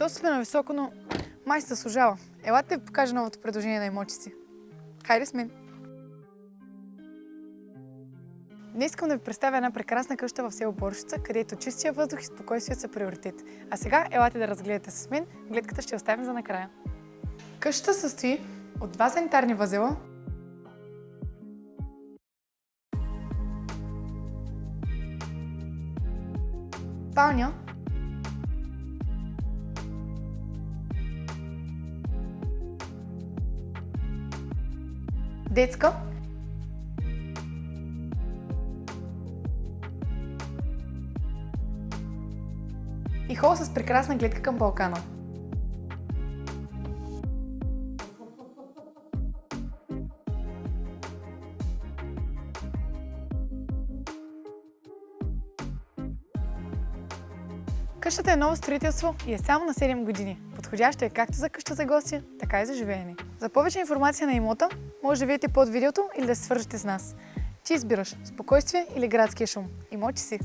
Доста сме нависоко, но май се заслужава. Елате да ви покажа новото предложение на имоти си. Хайде с мен! Днес искам да ви представя една прекрасна къща в село Боршица, където чистия въздух и спокойствие са приоритет. А сега елате да разгледате с мен, гледката ще оставим за накрая. Къщата се състои от 2 санитарни възела, спалня, детска, и хол с прекрасна гледка към балкана. Къщата е ново строителство и е само на 7 години. Подходяща е както за къща за гости, така и за живеене. За повече информация на имота, може да видите под видеото или да се свържете с нас. Ти избираш спокойствие или градския шум. Имоти си!